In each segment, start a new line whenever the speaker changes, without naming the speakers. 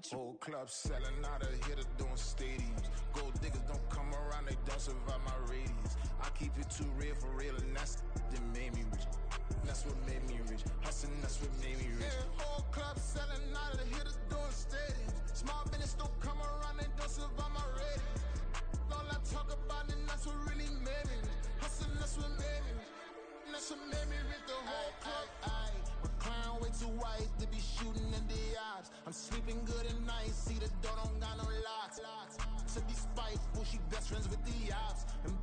Whole club selling out of here to doing stadiums. Gold diggers don't come around, they don't survive my radius. I keep it too real for real, and that's that made me rich. That's what made me rich. Hustling, that's what made me rich. Yeah, whole club selling out of here to doing stadiums. Small business don't come around, they don't survive my radius. All I talk about it, that's what really made me rich. Hustling, that's what made me rich. That's what made me rich. The whole club. My clown way too white to be shooting in the eyes. I'm sleeping good at night, see the door don't got no locks. To be spiteful, she best friends with the ops. And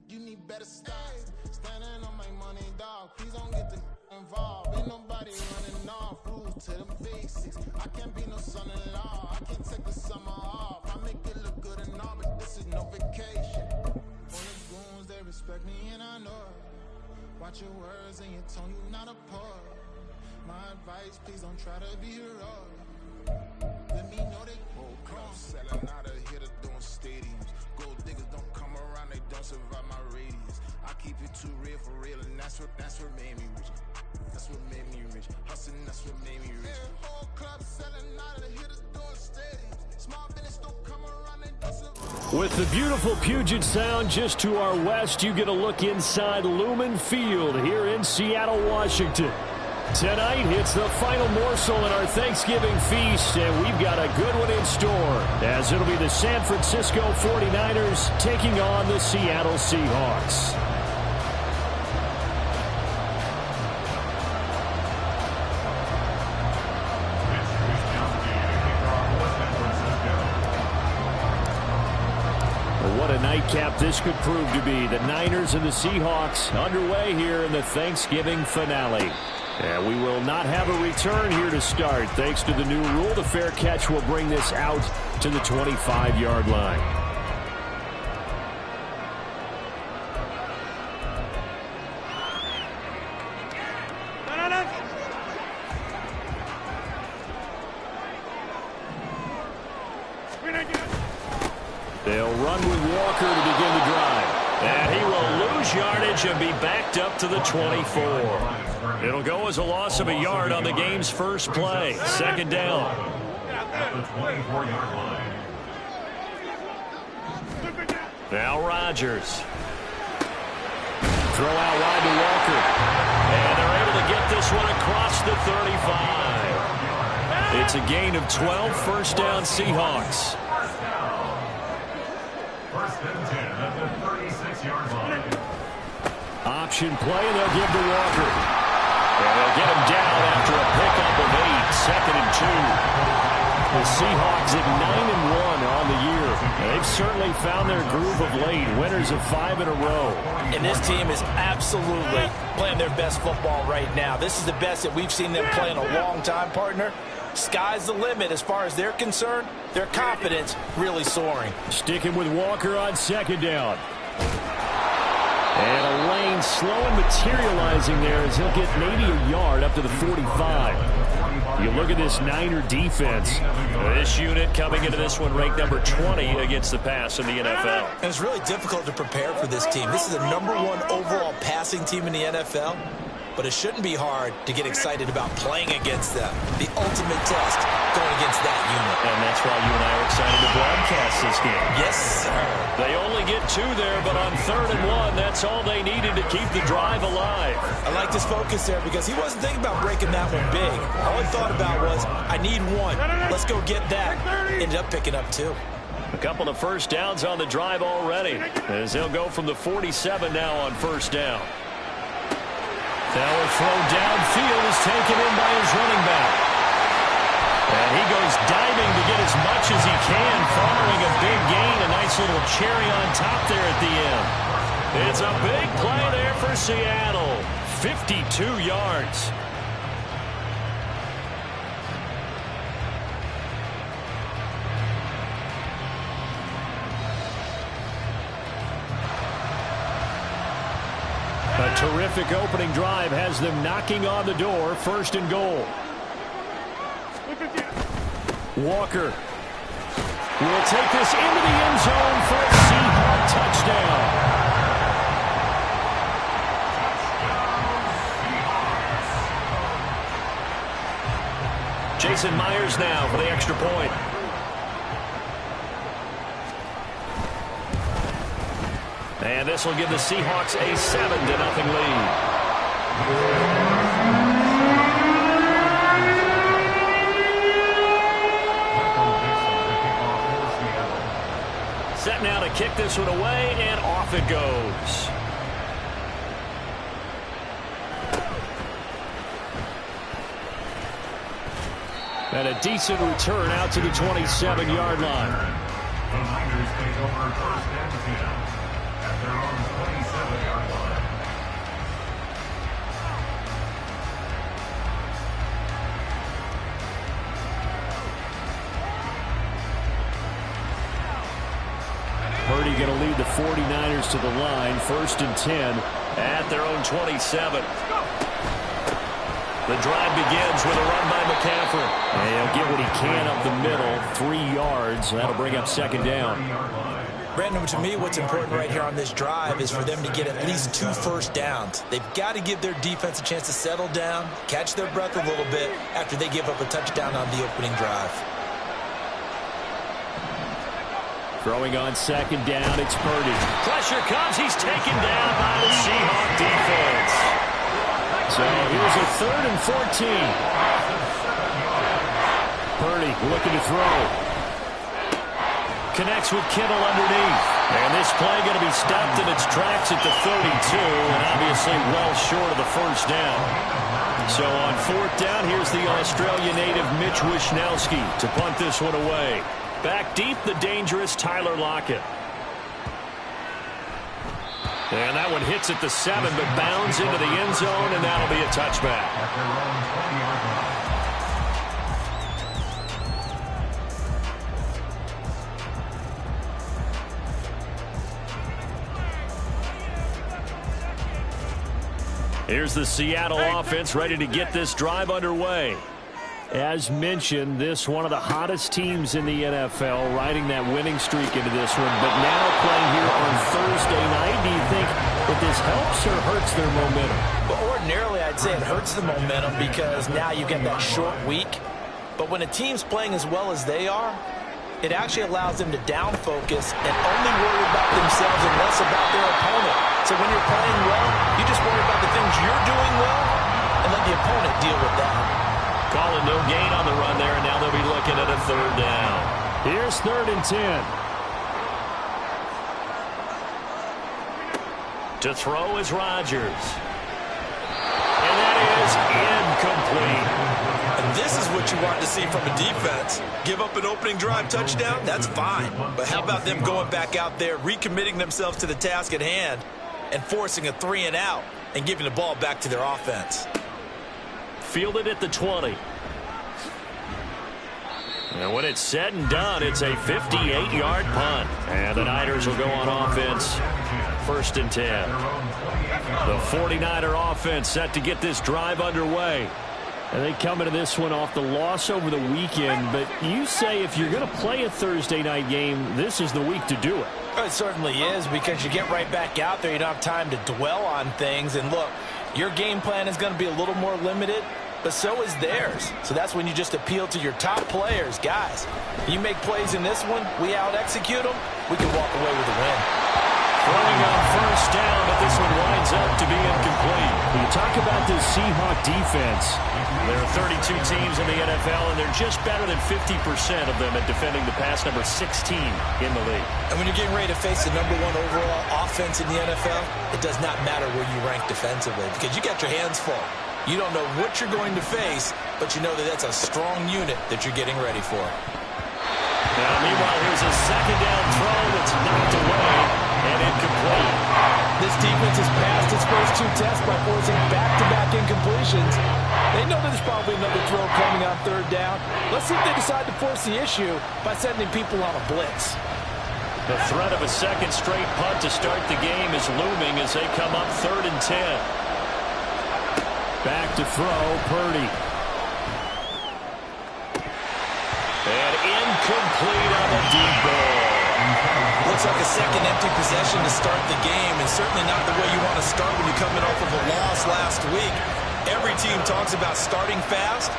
you need better stocks. Standing on my money, dog. Please don't get the involved. Ain't nobody running off. Rules to the basics. I can't be no son-in-law. I can't take the summer off. I make it look good and all, but this is no vacation. All the goons, they respect me and I know it. Watch your words and your tone, you not a poet. My advice, please don't try to be heroic. Let me know they whole club selling out of here to doing stadiums. Gold diggers don't come around, they don't survive my radius. I keep it too real for real, and that's what made me rich. That's what made me rich. Hustling, that's what made me rich. Yeah, whole club selling out of here to doing stadiums. Small business don't come around, they don't survive.
With the beautiful Puget Sound just to our west, you get a look inside Lumen Field here in Seattle, Washington. Tonight, it's the final morsel in our Thanksgiving feast, and we've got a good one in store, as it'll be the San Francisco 49ers taking on the Seattle Seahawks. What a nightcap this could prove to be. The Niners and the Seahawks underway here in the Thanksgiving finale. And we will not have a return here to start. Thanks to the new rule, the fair catch will bring this out to the 25-yard line. They'll run with Walker to begin the drive. And he will lose yardage and be backed up to the 24. It'll go as a loss of a yard on the game's first play. Second down.
At the 24-yard line.
Now Rodgers. Throw out wide to Walker. And they're able to get this one across the 35. It's a gain of 12, first down Seahawks.
First and 10 at the 36-yard line.
Option play, they'll give to Walker. And they'll get him down after a pickup of 8, second and 2. The Seahawks at 9-1 on the year. They've certainly found their groove of late, winners of 5 in a row.
And this team is absolutely playing their best football right now. This is the best that we've seen them play in a long time, partner. Sky's the limit as far as they're concerned. Their confidence really soaring.
Sticking with Walker on second down. And a lane slow and materializing there as he'll get maybe a yard up to the 45. You look at this Niner defense. This unit coming into this one ranked number 20 against the pass in the NFL.
And it's really difficult to prepare for this team. This is the #1 overall passing team in the NFL. But it shouldn't be hard to get excited about playing against them. The ultimate test going against that unit.
And that's why you and I are excited to broadcast this game.
Yes, sir.
They only get 2 there, but on 3rd and 1, that's all they needed to keep the drive alive.
I like his focus there because he wasn't thinking about breaking that one big. All he thought about was, I need 1. Let's go get that. Ended up picking up 2.
A couple of first downs on the drive already, as they'll go from the 47 now on first down. That throw downfield is taken in by his running back. And he goes diving to get as much as he can, following a big gain. A nice little cherry on top there at the end. It's a big play there for Seattle. 52 yards. A terrific opening drive has them knocking on the door, 1st and goal. Walker will take this into the end zone for a Seahawk touchdown. Jason Myers now for the extra point. And this will give the Seahawks a 7-0 lead. Set now to kick this one away, and off it goes. And a decent return out to the 27-yard line.
The Niners take over first and 10 at their own 27-yard line.
Purdy going to lead the 49ers to the line, first and 10 at their own 27. The drive begins with a run by McCaffrey. And he'll get what he can up the middle, 3 yards. That'll bring up second down.
Brandon, to me, what's important right here on this drive is for them to get at least 2 first downs. They've got to give their defense a chance to settle down, catch their breath a little bit after they give up a touchdown on the opening drive.
Throwing on second down, it's Purdy. Pressure comes. He's taken down by the Seahawks defense. So here's a 3rd and 14. Purdy looking to throw. Connects with Kittle underneath. And this play going to be stopped in its tracks at the 32, and obviously well short of the first down. So on 4th down, here's the Australia native Mitch Wishnowsky to punt this one away. Back deep, the dangerous Tyler Lockett. And that one hits at the 7, but bounds into the end zone, and that'll be a touchback.
At their own 20-yard line.
Here's the Seattle offense ready to get this drive underway. As mentioned, this one of the hottest teams in the NFL, riding that winning streak into this one, but now playing here on Thursday night. Do you think that this helps or hurts their momentum?
Well, ordinarily, I'd say it hurts the momentum because now you get that short week. But when a team's playing as well as they are, it actually allows them to down focus and only worry about themselves and less about their opponent. So when you're playing well, you just worry about the things you're doing well and let the opponent deal with that.
Calling no gain on the run there, and now they'll be looking at a 3rd down. Here's 3rd and 10. To throw is Rodgers. And that is incomplete.
And this is what you want to see from a defense. Give up an opening drive touchdown, that's fine. But how about them going back out there, recommitting themselves to the task at hand, and forcing a 3 and out, and giving the ball back to their offense.
Fielded at the 20. And when it's said and done, it's a 58-yard punt. And the Niners will go on offense, 1st and 10. The 49er offense set to get this drive underway. And they come into this one off the loss over the weekend. But you say if you're going to play a Thursday night game, this is the week to do it.
It certainly is, because you get right back out there. You don't have time to dwell on things. And look, your game plan is going to be a little more limited, but so is theirs. So that's when you just appeal to your top players. Guys, you make plays in this one, we out-execute them, we can walk away with a win.
Throwing on 1st down, but this one winds up to be incomplete. When you talk about this Seahawk defense, there are 32 teams in the NFL, and they're just better than 50% of them at defending the pass, number 16 in the league.
And when you're getting ready to face the #1 overall offense in the NFL, it does not matter where you rank defensively, because you got your hands full. You don't know what you're going to face, but you know that that's a strong unit that you're getting ready for.
Now, meanwhile, here's a 2nd down throw that's knocked away and incomplete.
This defense has passed its first 2 tests by forcing back-to-back incompletions. They know there's probably another throw coming on 3rd down. Let's see if they decide to force the issue by sending people on a blitz.
The threat of a 2nd straight punt to start the game is looming as they come up 3rd and 10. Back to throw, Purdy. And incomplete on the deep ball.
Looks like a second empty possession to start the game, and certainly not the way you want to start when you're coming off of a loss last week. Every team talks about starting fast,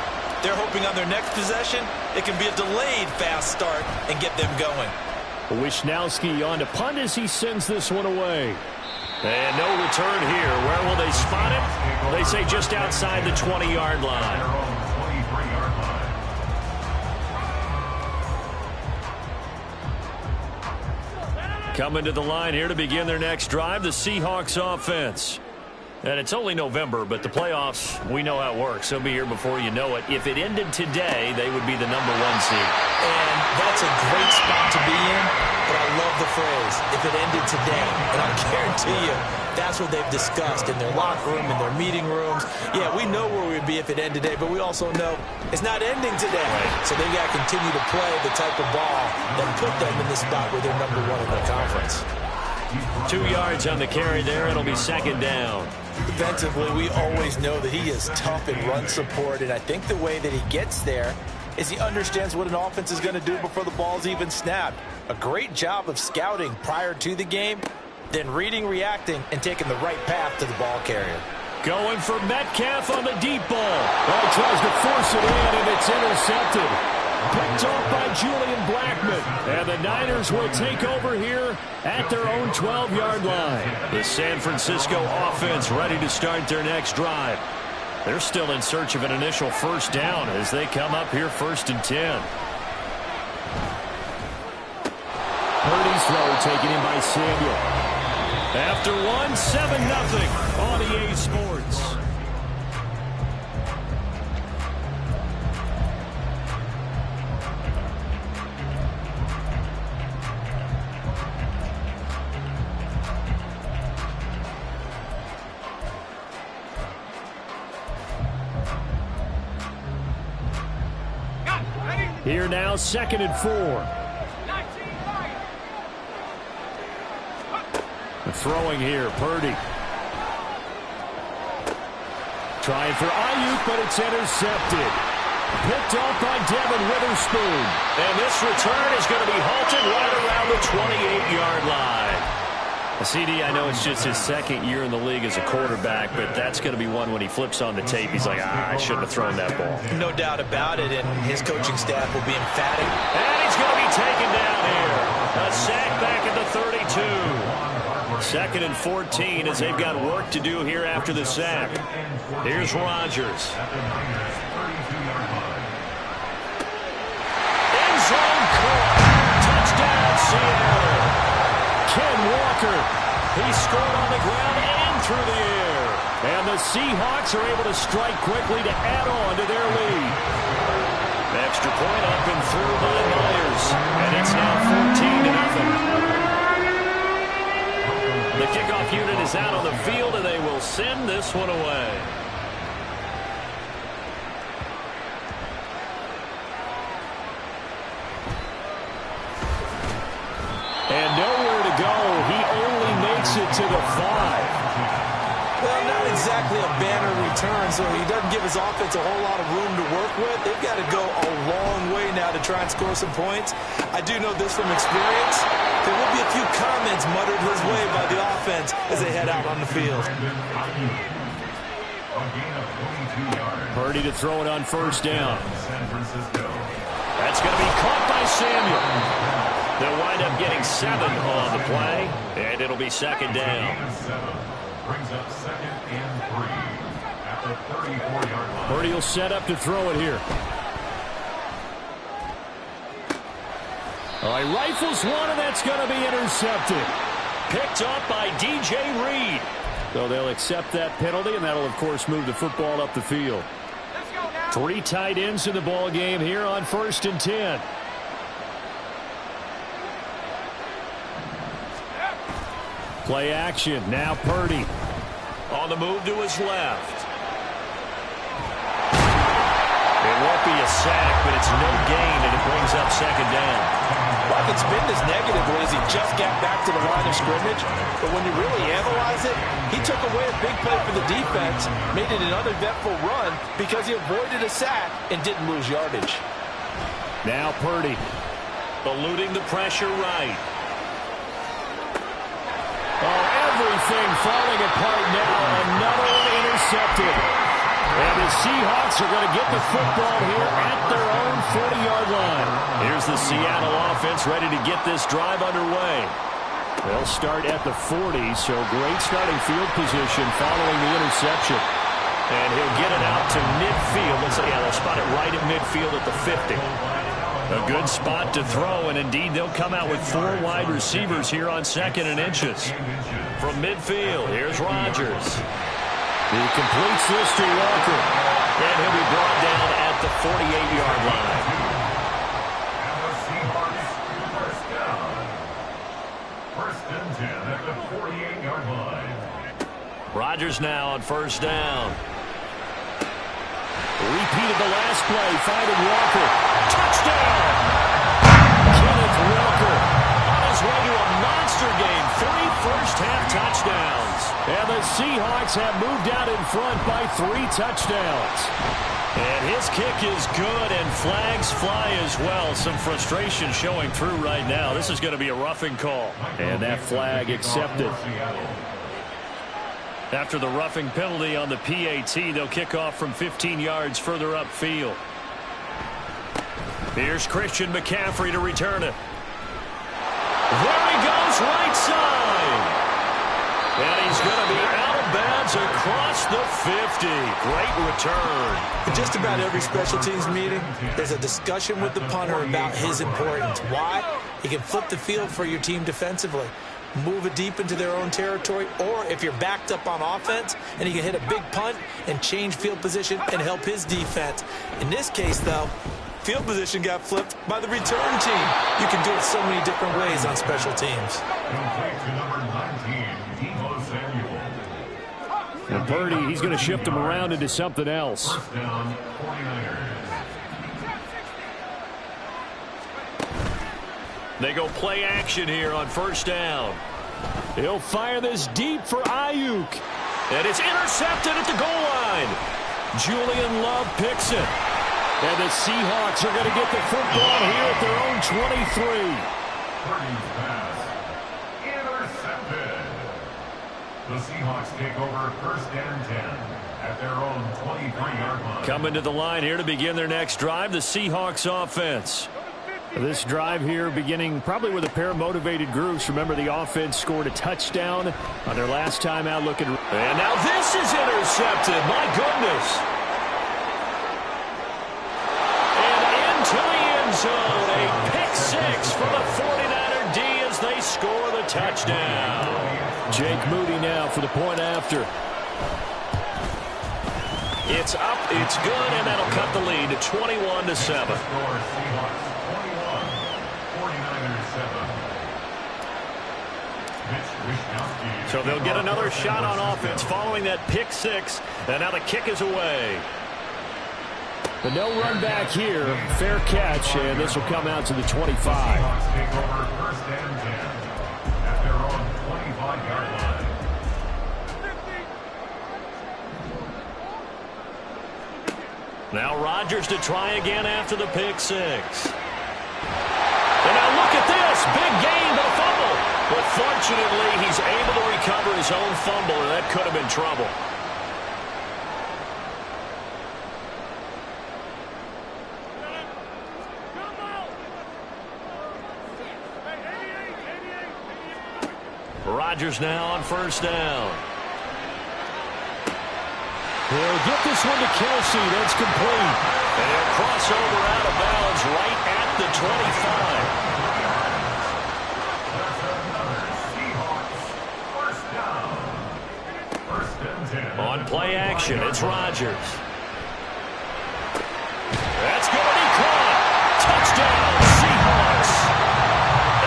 They're hoping on their next possession, it can be a delayed fast start and get them going.
Wisnowski on to punt as he sends this one away. And no return here. Where will they spot it? They say just outside the 20-yard line. Coming to the line here to begin their next drive, the Seahawks offense. And it's only November, but the playoffs, we know how it works. They'll be here before you know it. If it ended today, they would be the #1 seed.
And that's a great spot to be in, but I love the phrase, if it ended today. And I guarantee you, that's what they've discussed in their locker room, in their meeting rooms. Yeah, we know where we'd be if it ended today, but we also know it's not ending today.
Right.
So they've got to continue to play the type of ball that put them in the spot where they're #1 in the conference.
2 yards on the carry there. It'll be second down.
Defensively, we always know that he is tough in run support, and I think the way that he gets there is he understands what an offense is going to do before the ball's even snapped. A great job of scouting prior to the game, then reading, reacting, and taking the right path to the ball carrier.
Going for Metcalf on the deep ball. Oh, tries to force it in, and it's intercepted. Picked off by Julian Blackmon. And the Niners will take over here at their own 12-yard line. The San Francisco offense ready to start their next drive. They're still in search of an initial first down as they come up here 1st and 10. Purdy's throw taken in by Samuel. After one, 7-0 on EA Sports. Here now, 2nd and 4. The throwing here, Purdy. Trying for Ayuk, but it's intercepted. Picked off by Devin Witherspoon. And this return is going to be halted right around the 28-yard line. CD, I know it's just his 2nd year in the league as a quarterback, but that's going to be one when he flips on the tape, he's like, I shouldn't have thrown that ball.
No doubt about it, and his coaching staff will be emphatic.
And he's going to be taken down here. A sack back at the 32. 2nd and 14 as they've got work to do here after the sack. Here's Rodgers. End zone caught. Touchdown, Seattle. Ken Walker, he scored on the ground and through the air. And the Seahawks are able to strike quickly to add on to their lead. Extra point up and through by Myers. And it's now 14-0. The kickoff unit is out on the field, and they will send this one away. And nowhere to go. He only makes it to the 5.
Well, not exactly a banner return, so he doesn't give his offense a whole lot of room to work with. They've got to go a long way now to try and score some points. I do know this from experience. There will be a few comments muttered his way by the offense as they head out on the field.
Purdy to throw it on 1st down. That's going to be caught by Samuel. They'll wind up getting 7 on the play, and it'll be 2nd down.
Brings up 2nd and 3 at the 34-yard line.
Purdy will set up to throw it here. All right, rifles one, and that's going to be intercepted. Picked up by DJ Reed. So they'll accept that penalty, and that'll, of course, move the football up the field. 3 tight ends in the ball game here on 1st and 10. Play action. Now Purdy. On the move to his left. It won't be a sack, but it's no gain, and it brings up 2nd down.
Well, I can spin this negatively as he just got back to the line of scrimmage. But when you really analyze it, he took away a big play for the defense, made it an uneventful run because he avoided a sack and didn't lose yardage.
Now Purdy. Eluding the pressure right. Oh, everything falling apart now. Another one intercepted. And the Seahawks are going to get the football here at their own 40-yard line. Here's the Seattle offense ready to get this drive underway. They'll start at the 40, so great starting field position following the interception. And he'll get it out to midfield. They'll spot it right at midfield at the 50. A good spot to throw, and indeed they'll come out with 4 wide receivers here on 2nd and inches. From midfield, here's Rodgers. He completes this to Walker, and he'll be brought down at the 48-yard line.
And the Seahawks first down. 1st and 10 at the 48-yard line.
Rodgers now on 1st down. Repeated the last play, finding Walker. Touchdown! Kenneth Walker on his way to a monster game. 3 first-half touchdowns. And the Seahawks have moved out in front by 3 touchdowns. And his kick is good, and flags fly as well. Some frustration showing through right now. This is going to be a roughing call. And that flag accepted. After the roughing penalty on the PAT, they'll kick off from 15 yards further upfield. Here's Christian McCaffrey to return it. There he goes, right side. And he's going to be out of bounds across the 50. Great return.
In just about every special teams meeting, there's a discussion with the punter about his importance. Why? He can flip the field for your team defensively, move it deep into their own territory, or if you're backed up on offense and he can hit a big punt and change field position and help his defense. In this case, though, field position got flipped by the return team. You can do it so many different ways on special teams.
Complete to number 19, Deebo Samuel.
And Purdy, he's going to shift him around into something else.
1st down, 49ers.
They go play action here on 1st down. He'll fire this deep for Ayuk. And it's intercepted at the goal line. Julian Love picks it. And the Seahawks are going to get the football here at their own 23.
Purdy's pass intercepted. The Seahawks take over 1st and 10 at their own 23-yard line.
Coming to the line here to begin their next drive, the Seahawks offense. This drive here beginning probably with a pair of motivated groups. Remember, the offense scored a touchdown on their last time out looking. And now this is intercepted. My goodness. And into the end zone. A pick 6 for the 49er D as they score the touchdown. Jake Moody now for the point after. It's up, it's good, and that'll cut the lead to 21-7. So they'll get another shot on offense following that pick 6, and now the kick is away. But no run back here. Fair catch, and this will come out to the 25.
Seahawks take over 1st and 10 at their own 25-yard line.
Now Rodgers to try again after the pick 6. And now look at this. Big gain, but a fumble. But fortunately, he's able to recover his own fumble, and that could have been trouble. Rodgers now on 1st down. He'll get this one to Kelsey. That's complete. And he'll cross over out of bounds right at the 25. On play action, it's Rodgers. That's going to be caught. Touchdown, Seahawks.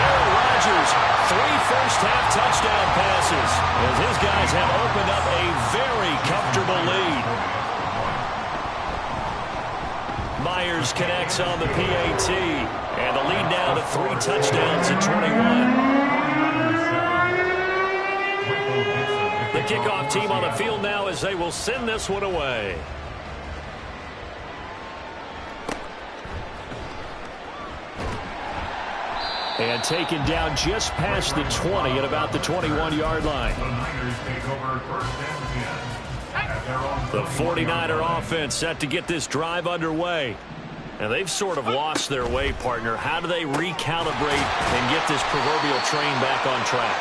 Aaron Rodgers, 3 first-half touchdown passes as his guys have opened up a very comfortable lead. Myers connects on the PAT, and the lead now to 3 touchdowns at 21. The kickoff team on the field now as they will send this one away. And taken down just past the 20 at about the 21-yard line.
The Niners take over 1st and 10
The 49er offense set to get this drive underway. And they've sort of lost their way, partner. How do they recalibrate and get this proverbial train back on track?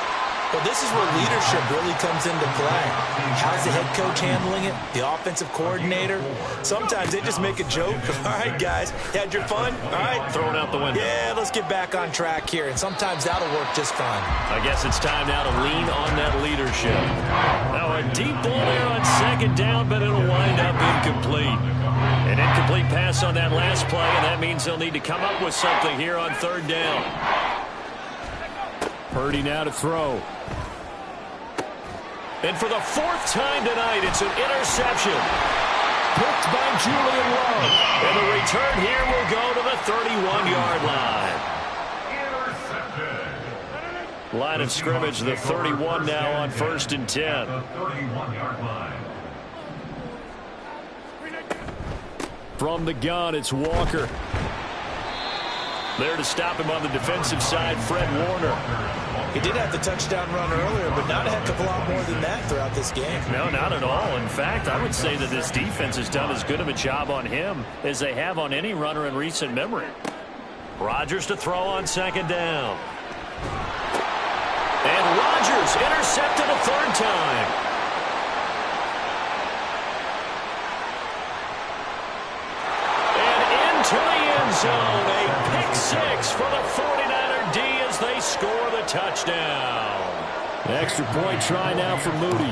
Well, this is where leadership really comes into play. How's the head coach handling it? The offensive coordinator? Sometimes they just make a joke. All right, guys, you had your fun? All right.
Throw it out the window.
Yeah, let's get back on track here. And sometimes that'll work just fine.
I guess it's time now to lean on that leadership. Now a deep ball there on second down, but it'll wind up incomplete. An incomplete pass on that last play, and that means they'll need to come up with something here on third down. Purdy now to throw. And for the fourth time tonight, it's an interception. Picked by Julian Love. And the return here will go to the 31-yard line. Line of scrimmage, the 31 now on 1st and 10.
The 31-yard line.
From the gun, it's Walker. There to stop him on the defensive side, Fred Warner.
He did have the touchdown run earlier, but not a heck of a lot more than that throughout this game.
No, not at all. In fact, I would say that this defense has done as good of a job on him as they have on any runner in recent memory. Rodgers to throw on second down. And Rodgers intercepted a third time. And into the end zone, a pick six for the 49er D as they score the touchdown. Extra point try now for Moody.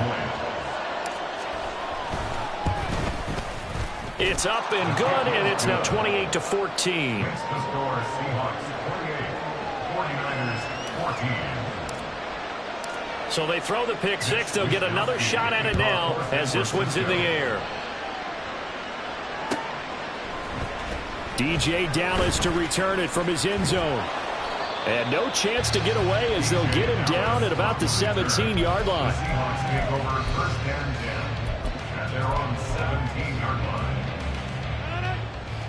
It's up and good, and it's now 28-14.
It's the score, Seahawks 28, 49ers 14.
So they throw the pick six. They'll get another shot at it now as this one's in the air. DJ Dallas to return it from his end zone. And no chance to get away as they'll get him down at about the 17-yard line.
Seahawks take over first and 10 at their own 17-yard line.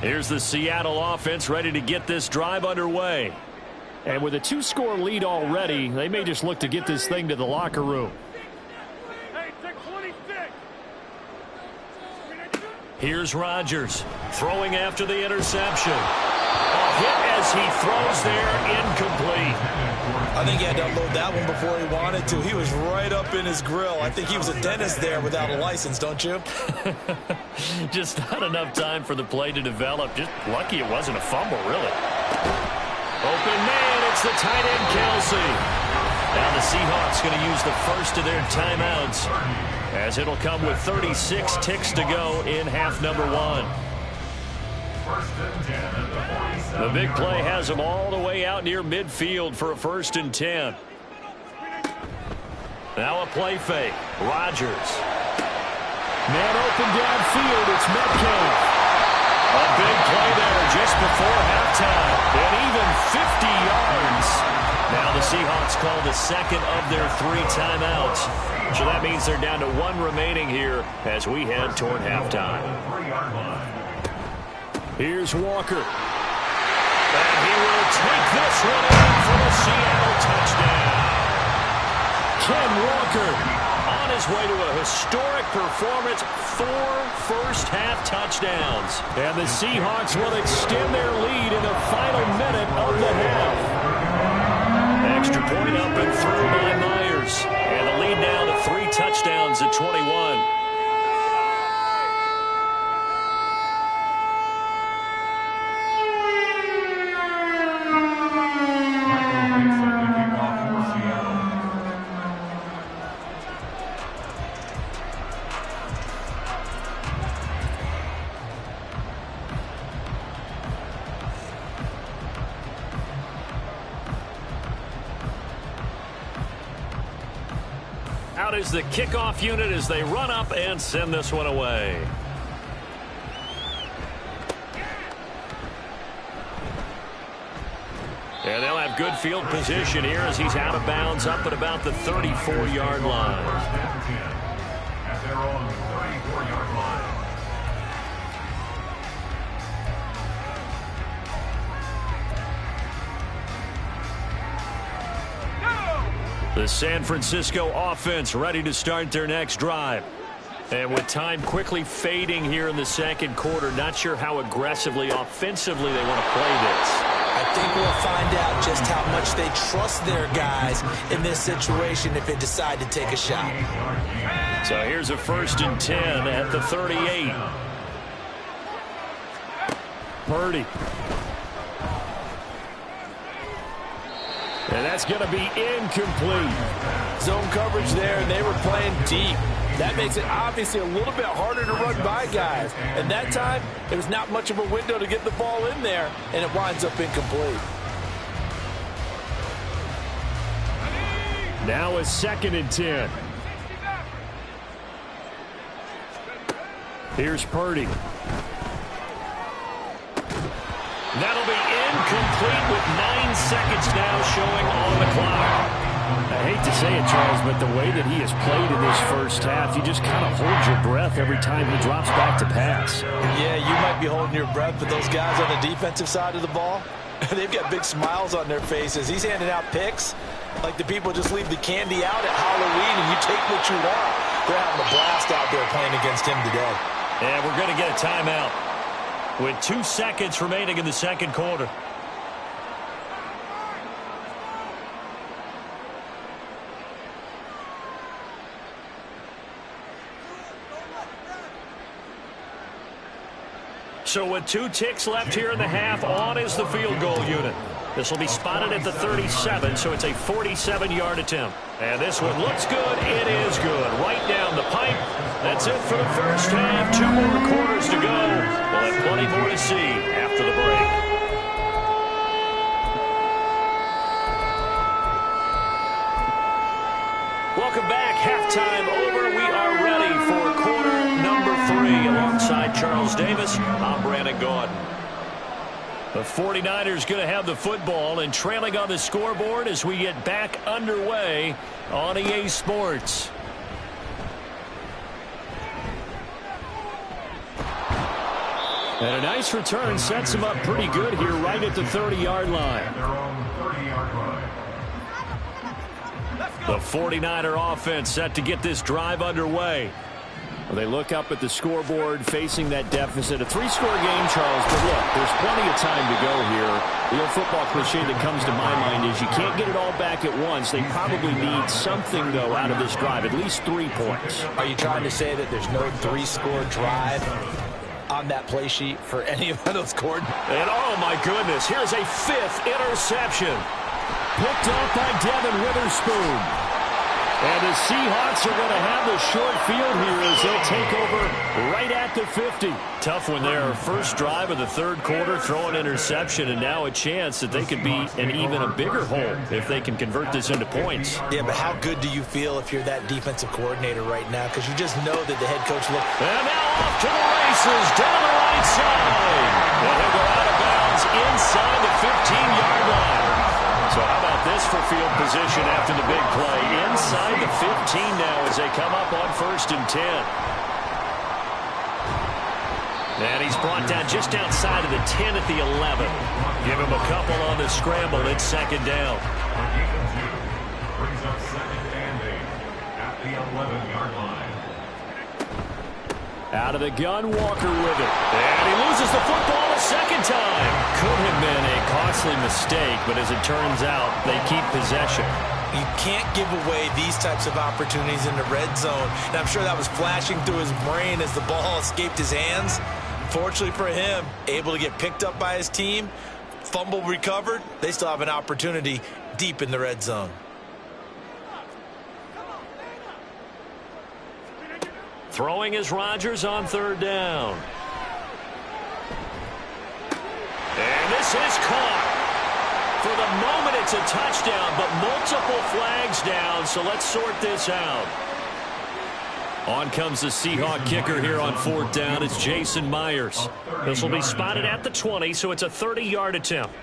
Here's the Seattle offense ready to get this drive underway. And with a 2-score lead already, they may just look to get this thing to the locker room. Here's Rodgers throwing after the interception. A hit as he throws there, incomplete.
I think he had to unload that one before he wanted to. He was right up in his grill. I think he was a dentist there without a license, don't you?
Just not enough time for the play to develop. Just lucky it wasn't a fumble, really. Open man, it's the tight end, Kelsey. Now the Seahawks going to use the first of their timeouts, as it'll come with 36 ticks to go in half number one.
First and 10 at the 47.
The big play has them all the way out near midfield for a 1st and 10. Now a play fake. Rodgers. Man open downfield. It's Metcalf. A big play there just before halftime. And even 50 yards. Now the Seahawks call the second of their 3 timeouts. So that means they're down to 1 remaining here as we head toward halftime. Here's Walker. And he will take this one in for the Seattle touchdown. Ken Walker on his way to a historic performance, 4 first-half touchdowns. And the Seahawks will extend their lead in the final minute of the half. Extra point up and through by Myers. And the lead now to 3 touchdowns at 21. Out is the kickoff unit as they run up and send this one away. And they'll have good field position here as he's out of bounds up at about the 34-yard line.
At their own 34-yard line.
The San Francisco offense ready to start their next drive. And with time quickly fading here in the second quarter, not sure how aggressively, offensively they want to play this.
I think we'll find out just how much they trust their guys in this situation if they decide to take a shot.
So here's a 1st and 10 at the 38. Purdy. And that's going to be incomplete.
Zone coverage there, and they were playing deep. That makes it obviously a little bit harder to run by guys. And that time, there was not much of a window to get the ball in there, and it winds up incomplete.
Now a 2nd and 10. Here's Purdy. That'll be incomplete with 9 seconds now showing on the clock. I hate to say it, Charles, but the way that he has played in this first half, you just kind of hold your breath every time he drops back to pass.
Yeah, you might be holding your breath, but those guys on the defensive side of the ball, they've got big smiles on their faces. He's handing out picks like the people just leave the candy out at Halloween and you take what you want. They're having a blast out there playing against him today.
And we're going to get a timeout with 2 seconds remaining in the second quarter. So with 2 ticks left here in the half, on is the field goal unit. This will be spotted at the 37, so it's a 47-yard attempt. And this one looks good. It is good. Right down the pipe. That's it for the first half. 2 more quarters to go. We'll have plenty more to see after the break. Welcome back. Halftime over. We are ready for quarter number 3. Alongside Charles Davis, I'm Brandon Gaudin. The 49ers going to have the football and trailing on the scoreboard as we get back underway on EA Sports. And a nice return sets them up pretty good here right at the 30-yard line. The 49er offense set to get this drive underway. Well, they look up at the scoreboard facing that deficit. A 3-score game, Charles, but look, there's plenty of time to go here. The old football cliche that comes to my mind is you can't get it all back at once. They probably need something, though, out of this drive, at least 3 points.
Are you trying to say that there's no 3-score drive on that play sheet for any of those coordinators?
And, oh, my goodness, here's a 5th interception. Picked off by Devin Witherspoon. And the Seahawks are going to have the short field here as they'll take over right at the 50. Tough one there. First drive of the third quarter, throw an interception, and now a chance that they could be in even a bigger hole if they can convert this into points.
Yeah, but how good do you feel if you're that defensive coordinator right now? Because you just know that the head coach look.
And now off to the races, down the right side. And he'll go out of bounds inside the 15-yard line. So how about this for field position after the big play? Inside the 15 now as they come up on 1st and 10. And he's brought down just outside of the 10 at the 11. Give him a couple on the scramble. It's 2nd down.
Brings up 2nd and 8 at the 11-yard line.
Out of the gun, Walker with it. And he loses the football a second time. Could have been a costly mistake, but as it turns out, they keep possession.
You can't give away these types of opportunities in the red zone. And I'm sure that was flashing through his brain as the ball escaped his hands. Fortunately for him, able to get picked up by his team, fumble recovered. They still have an opportunity deep in the red zone.
Throwing is Rodgers on 3rd down. And this is caught. For the moment, it's a touchdown, but multiple flags down, so let's sort this out. On comes the Seahawk kicker here on 4th down. It's Jason Myers. This will be spotted at the 20, so it's a 30-yard attempt.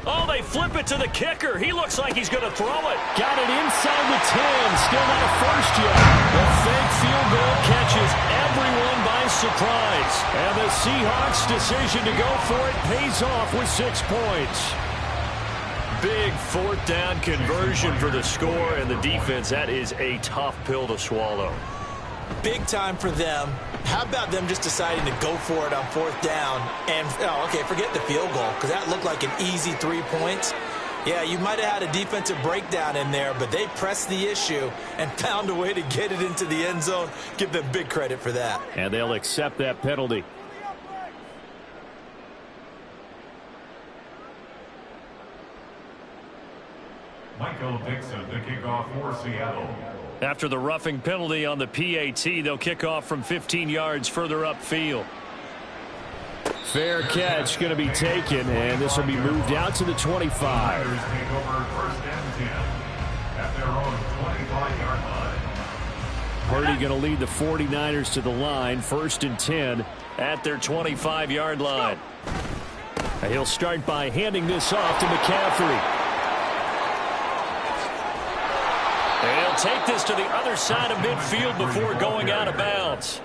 Oh, they flip it to the kicker. He looks like he's going to throw it. Got it inside the 10. Still not a first yet. The fake field goal catches everyone by surprise. And the Seahawks' decision to go for it pays off with 6 points. Big 4th down conversion for the score, and the defense, that is a tough pill to swallow.
big time for them. How about them just deciding to go for it on 4th down? And, forget the field goal, because that looked like an easy 3 points. Yeah, you might have had a defensive breakdown in there, but they pressed the issue and found a way to get it into the end zone. Give them big credit for that.
And they'll accept that penalty.
Michael Dixon, the kickoff for Seattle.
After the roughing penalty on the PAT, they'll kick off from 15 yards further upfield. Fair catch going to be taken, and this will be moved out to the 25.
Niners take over 1st and 10 at their own 25-yard line.
Purdy going to lead the 49ers to the line, 1st and 10 at their 25-yard line. And he'll start by handing this off to McCaffrey. And he'll take this to the other side of midfield before going out of bounds.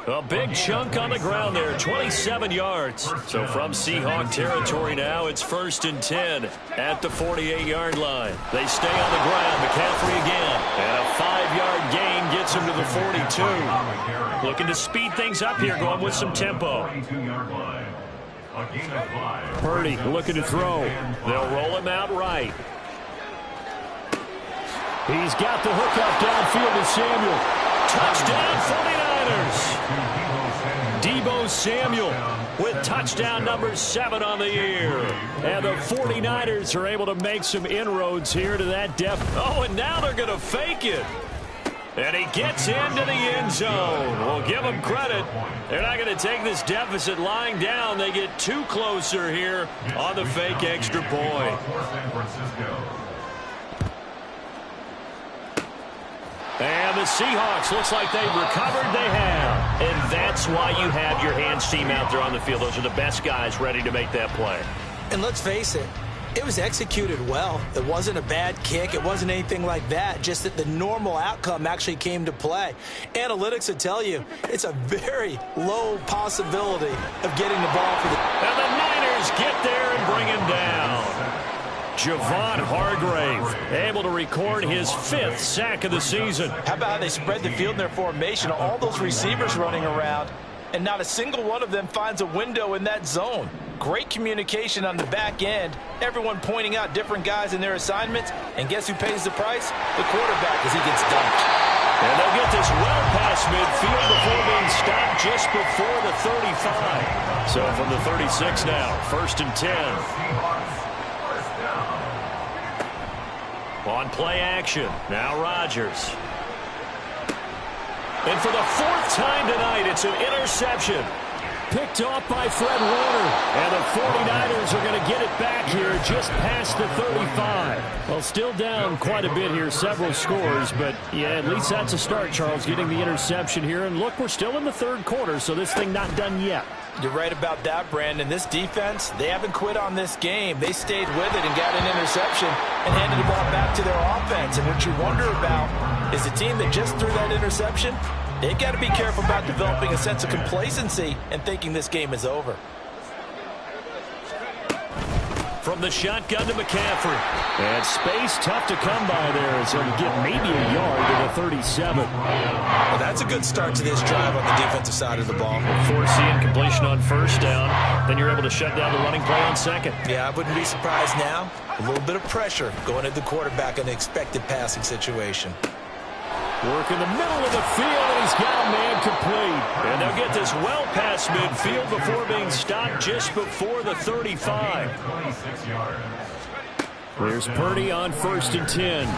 A big chunk on the ground there, 27 yards. So from Seahawk territory now, it's 1st and 10 at the 48-yard line. They stay on the ground. McCaffrey again. And a 5-yard gain gets him to the 42. Looking to speed things up here, going with some tempo. Purdy looking to throw. They'll roll him out right. He's got the hook up downfield to Samuel. Touchdown 49ers. Deebo Samuel with touchdown number 7 on the year. And the 49ers are able to make some inroads here to that depth. Oh, and now they're going to fake it. And he gets into the end zone. We'll give them credit. They're not going to take this deficit lying down. They get 2 closer here on the fake extra point. And the Seahawks, looks like they've recovered. They have. And that's why you have your hands team out there on the field. Those are the best guys ready to make that play.
And let's face it, it was executed well. It wasn't a bad kick. It wasn't anything like that. Just that the normal outcome actually came to play. Analytics will tell you it's a very low possibility of getting the ball for the...
And the Niners get there and bring him down. Javon Hargrave able to record his 5th sack of the season.
How about how they spread the field in their formation? All those receivers running around, and not a single one of them finds a window in that zone. Great communication on the back end. Everyone pointing out different guys in their assignments. And guess who pays the price? The quarterback, as he gets dumped.
And they'll get this well past midfield before being stopped just before the 35. So from the 36 now, 1st and 10. On play action, now Rodgers. And for the 4th time tonight, it's an interception. Picked off by Fred Warner. And the 49ers are going to get it back here just past the 35. Well, still down quite a bit here, several scores. But, yeah, at least that's a start, Charles, getting the interception here. And, look, we're still in the 3rd quarter, so this thing not done yet.
You're right about that, Brandon. This defense, they haven't quit on this game. They stayed with it and got an interception and handed the ball back to their offense. And what you wonder about is the team that just threw that interception, they've got to be careful about developing a sense of complacency and thinking this game is over.
From the shotgun to McCaffrey. And space tough to come by there as he'll get maybe a yard to the 37.
Well, that's a good start to this drive on the defensive side of the ball.
Forcing completion on 1st down. Then you're able to shut down the running play on 2nd.
Yeah, I wouldn't be surprised now. A little bit of pressure going at the quarterback in an expected passing situation.
Work in the middle of the field, and he's got a man complete. And they'll get this well past midfield before being stopped just before the 35. There's Purdy on 1st and 10.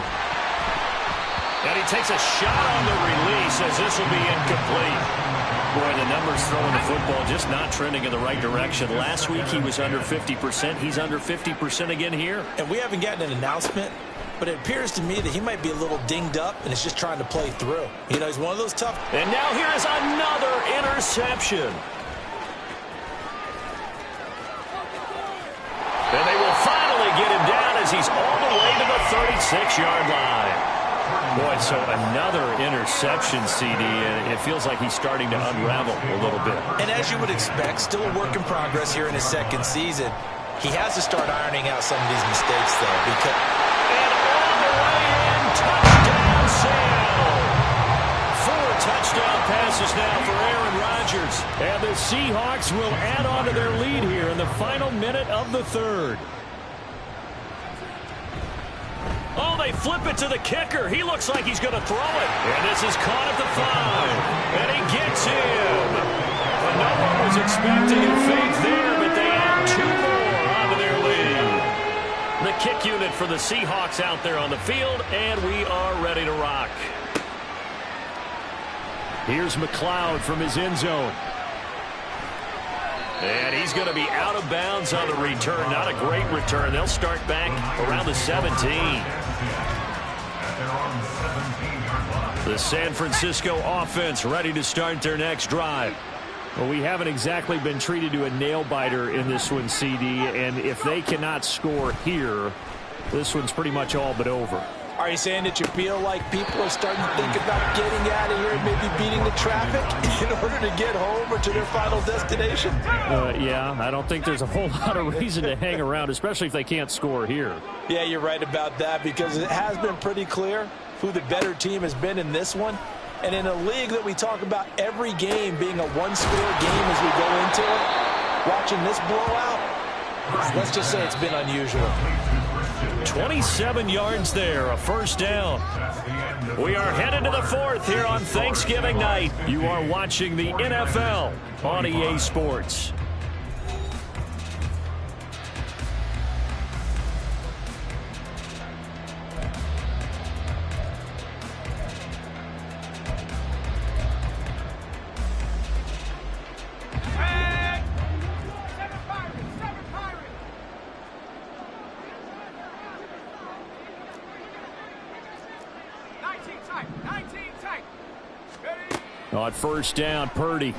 And he takes a shot on the release as this will be incomplete. Boy, the numbers throwing the football just not trending in the right direction. Last week he was under 50%. He's under 50% again here.
And we haven't gotten an announcement, but it appears to me that he might be a little dinged up and is just trying to play through. You know, he's one of those tough.
And now here is another interception. And they will finally get him down as he's all the way to the 36-yard line. Boy, so another interception, CD, and it feels like he's starting to unravel a little bit.
And as you would expect, still a work in progress here in his 2nd season. He has to start ironing out some of these mistakes, though, because...
And all the way in, touchdown, Sam! 4 touchdown passes now for Aaron Rodgers. And the Seahawks will add on to their lead here in the final minute of the third. Oh, they flip it to the kicker. He looks like he's going to throw it. And this is caught at the 5. And he gets him. But no one was expecting a fake there, but they add 2 more onto their lead. The kick unit for the Seahawks out there on the field, and we are ready to rock. Here's McLeod from his end zone. And he's going to be out of bounds on the return. Not a great return. They'll start back around the 17. The San Francisco offense ready to start their next drive. Well, we haven't exactly been treated to a nail-biter in this one, CD. And if they cannot score here, this one's pretty much all but over.
Are you saying that you feel like people are starting to think about getting out of here and maybe beating the traffic in order to get home or to their final destination?
Yeah, I don't think there's a whole lot of reason to hang around, especially if they can't score here.
Yeah, you're right about that, because it has been pretty clear who the better team has been in this one. And in a league that we talk about every game being a one-score game as we go into it, watching this blowout, let's just say it's been unusual.
27 yards there, a first down. We are headed to the 4th here on Thanksgiving night. You are watching the NFL on EA Sports. On first down, Purdy.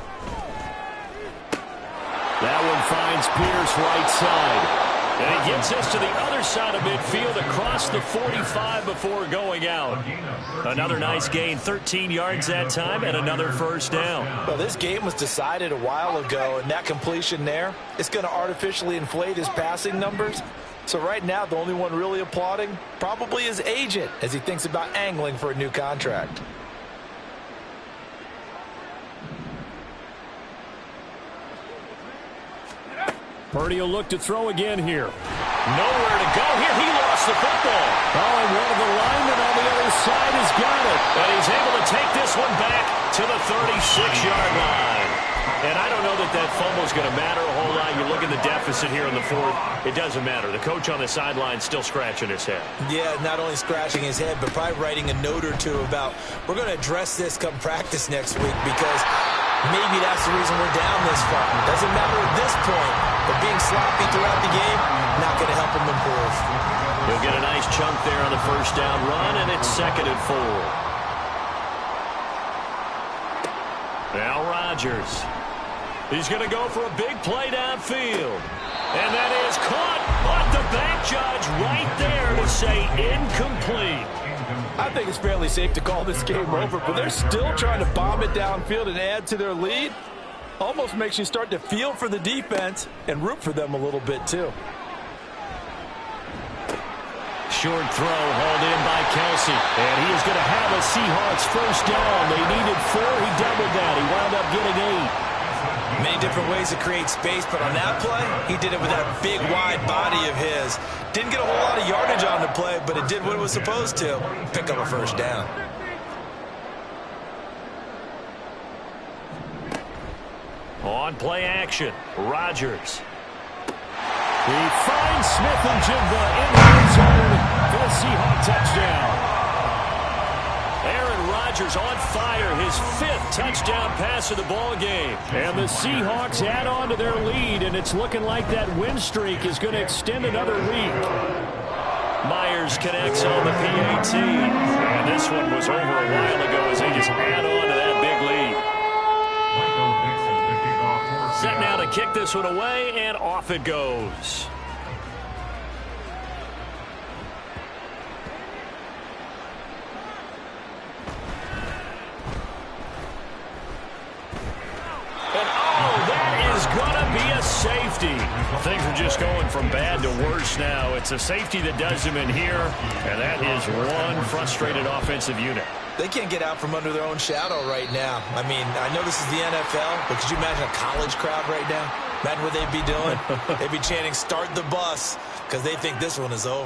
That one finds Pierce right side. And he gets us to the other side of midfield across the 45 before going out. Another nice gain, 13 yards that time, and another first down.
Well, this game was decided a while ago, and that completion there, it's going to artificially inflate his passing numbers. So right now, the only one really applauding probably his agent as he thinks about angling for a new contract.
Purdy will look to throw again here. Nowhere to go here. He lost the football. Oh, and one of the linemen on the other side has got it. And he's able to take this one back to the 36-yard line. And I don't know that that fumble is going to matter a whole lot. You look at the deficit here in the 4th. It doesn't matter. The coach on the sideline still scratching his head.
Yeah, not only scratching his head, but probably writing a note or two about, we're going to address this come practice next week, because maybe that's the reason we're down this far. Doesn't matter at this point, but being sloppy throughout the game, not going to help him improve.
He'll get a nice chunk there on the first down run, and it's 2nd and 4. Now Rodgers. He's going to go for a big play downfield. And that is caught, but the back judge right there to say incomplete.
I think it's fairly safe to call this game over, but they're still trying to bomb it downfield and add to their lead. Almost makes you start to feel for the defense and root for them a little bit too.
Short throw hauled in by Kelsey. And he is going to have a Seahawks first down. They needed 4. He doubled that. He wound up getting 8.
Many different ways to create space, but on that play, he did it with that big, wide body of his. Didn't get a whole lot of yardage on the play, but it did what it was supposed to. Pick up a first down.
On play action, Rodgers. He finds Smith-Njigba in the end zone for the Seahawk touchdown. Aaron Rodgers on fire, his 5th touchdown pass of the ball game. And the Seahawks add on to their lead, and it's looking like that win streak is going to extend another week. Myers connects on the PAT. And this one was over a while ago as they just add on to that big lead. Set now to kick this one away, and off it goes. Safety. Things are just going from bad to worse now. It's a safety that does him in here, and that is one frustrated offensive unit.
They can't get out from under their own shadow right now. I mean, I know this is the NFL, but could you imagine a college crowd right now? Imagine what they'd be doing. They'd be chanting, "Start the bus," because they think this one is over.